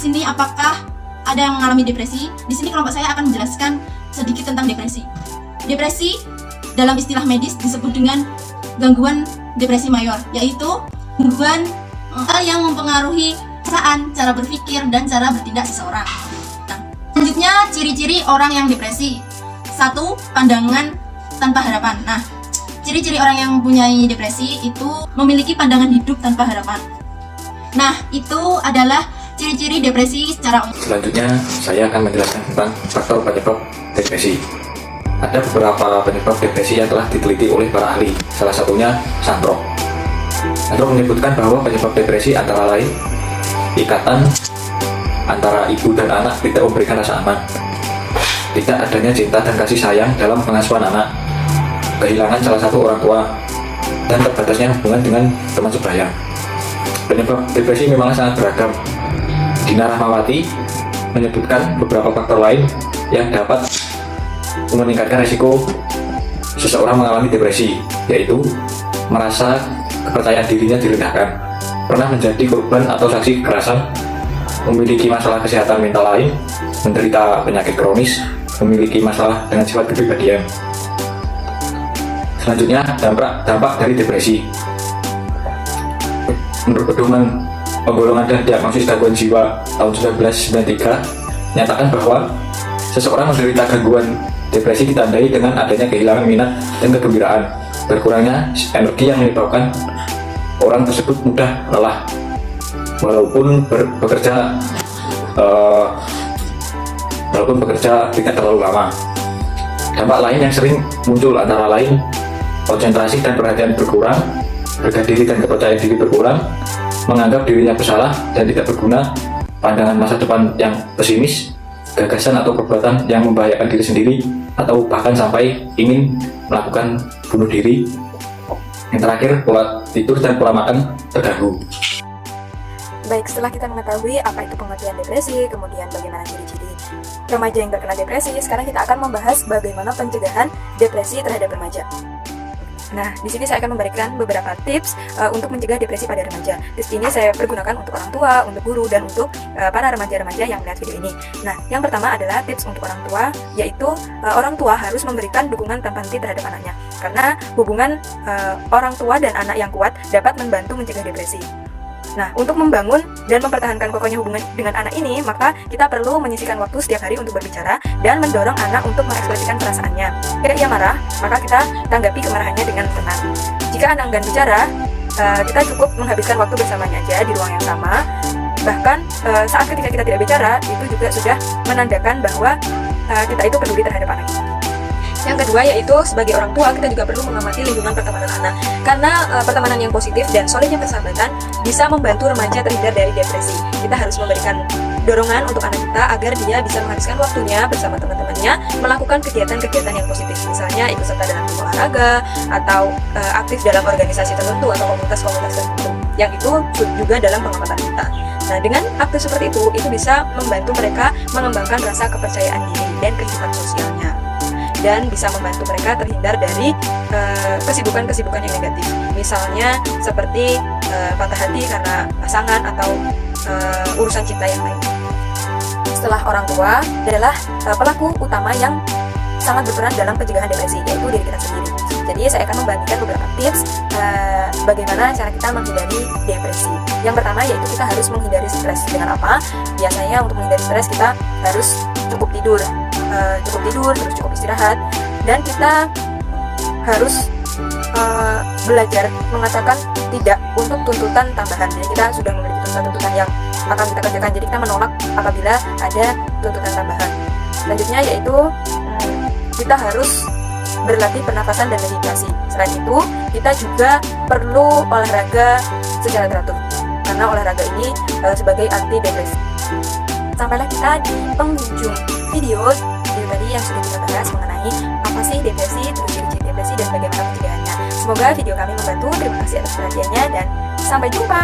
sini apakah ada yang mengalami depresi? Di sini kelompok saya akan menjelaskan sedikit tentang depresi. Depresi dalam istilah medis disebut dengan gangguan depresi mayor, yaitu gangguan yang mempengaruhi perasaan, cara berpikir, dan cara bertindak seseorang. Nah, selanjutnya ciri-ciri orang yang depresi. 1. Pandangan tanpa harapan. Nah, ciri-ciri orang yang mempunyai depresi itu memiliki pandangan hidup tanpa harapan. Nah, itu adalah ciri-ciri depresi secara umum. Selanjutnya, saya akan menjelaskan tentang faktor penyebab depresi. Ada beberapa penyebab depresi yang telah diteliti oleh para ahli, salah satunya Sandrock. Sandrock menyebutkan bahwa penyebab depresi antara lain ikatan antara ibu dan anak tidak memberikan rasa aman, tidak adanya cinta dan kasih sayang dalam pengasuhan anak, kehilangan salah satu orang tua, dan terbatasnya hubungan dengan teman sebaya. Penyebab depresi memang sangat beragam. Dina Rahmawati menyebutkan beberapa faktor lain yang dapat meningkatkan risiko seseorang mengalami depresi, yaitu merasa kepercayaan dirinya direndahkan, pernah menjadi korban atau saksi kekerasan, memiliki masalah kesehatan mental lain, menderita penyakit kronis, memiliki masalah dengan sifat kepribadian. Selanjutnya, dampak dari depresi. Menurut pedoman penggolongan dan diagnosis gangguan jiwa tahun 1993 menyatakan bahwa seseorang menderita gangguan depresi ditandai dengan adanya kehilangan minat dan kegembiraan, berkurangnya energi yang menyebabkan orang tersebut mudah lelah walaupun bekerja tidak terlalu lama. Dampak lain yang sering muncul antara lain konsentrasi dan perhatian berkurang, harga diri dan kepercayaan diri berkurang, menganggap dirinya bersalah dan tidak berguna, pandangan masa depan yang pesimis, gagasan atau perbuatan yang membahayakan diri sendiri, atau bahkan sampai ingin melakukan bunuh diri. Yang terakhir, pola tidur dan pola makan terganggu. Baik, setelah kita mengetahui apa itu pengertian depresi, kemudian bagaimana ciri-ciri remaja yang terkena depresi, sekarang kita akan membahas bagaimana pencegahan depresi terhadap remaja. Nah, di sini saya akan memberikan beberapa tips untuk mencegah depresi pada remaja. Tips ini saya pergunakan untuk orang tua, untuk guru, dan untuk para remaja-remaja yang melihat video ini. Nah, yang pertama adalah tips untuk orang tua, yaitu orang tua harus memberikan dukungan tanpa henti terhadap anaknya. Karena hubungan orang tua dan anak yang kuat dapat membantu mencegah depresi. Nah, untuk membangun dan mempertahankan kokohnya hubungan dengan anak ini, maka kita perlu menyisihkan waktu setiap hari untuk berbicara dan mendorong anak untuk mengekspresikan perasaannya. Jika ia marah, maka kita tanggapi kemarahannya dengan tenang. Jika anak enggan bicara, kita cukup menghabiskan waktu bersamanya aja di ruang yang sama. Bahkan saat ketika kita tidak bicara, itu juga sudah menandakan bahwa kita itu peduli terhadap anak kita. Yang kedua yaitu sebagai orang tua kita juga perlu mengamati lingkungan pertemanan anak, karena pertemanan yang positif dan solidnya persahabatan bisa membantu remaja terhindar dari depresi. Kita harus memberikan dorongan untuk anak kita agar dia bisa menghabiskan waktunya bersama teman-temannya melakukan kegiatan-kegiatan yang positif, misalnya ikut serta dalam olahraga atau aktif dalam organisasi tertentu atau komunitas-komunitas tertentu, yang itu juga dalam pengamatan kita. Nah, dengan aktif seperti itu bisa membantu mereka mengembangkan rasa kepercayaan diri dan kehidupan sosialnya, dan bisa membantu mereka terhindar dari kesibukan-kesibukan yang negatif, misalnya seperti patah hati karena pasangan atau urusan cinta yang lain. Setelah orang tua adalah pelaku utama yang sangat berperan dalam pencegahan depresi, yaitu diri kita sendiri. Jadi saya akan membagikan beberapa tips bagaimana cara kita menghindari depresi. Yang pertama yaitu kita harus menghindari stres. Dengan apa? Biasanya untuk menghindari stres kita harus cukup tidur, terus cukup istirahat, dan kita harus belajar mengatakan tidak untuk tuntutan tambahan. Jadi kita sudah memiliki tuntutan yang akan kita kerjakan, jadi kita menolak apabila ada tuntutan tambahan. Selanjutnya yaitu kita harus berlatih pernafasan dan meditasi. Selain itu, kita juga perlu olahraga secara teratur, karena olahraga ini sebagai anti depresi. Sampailah kita di penghujung video tadi yang sudah kita bahas mengenai apa sih depresi, terus ciri-ciri depresi, dan bagaimana pencegahannya. Semoga video kami membantu. Terima kasih atas perhatiannya dan sampai jumpa.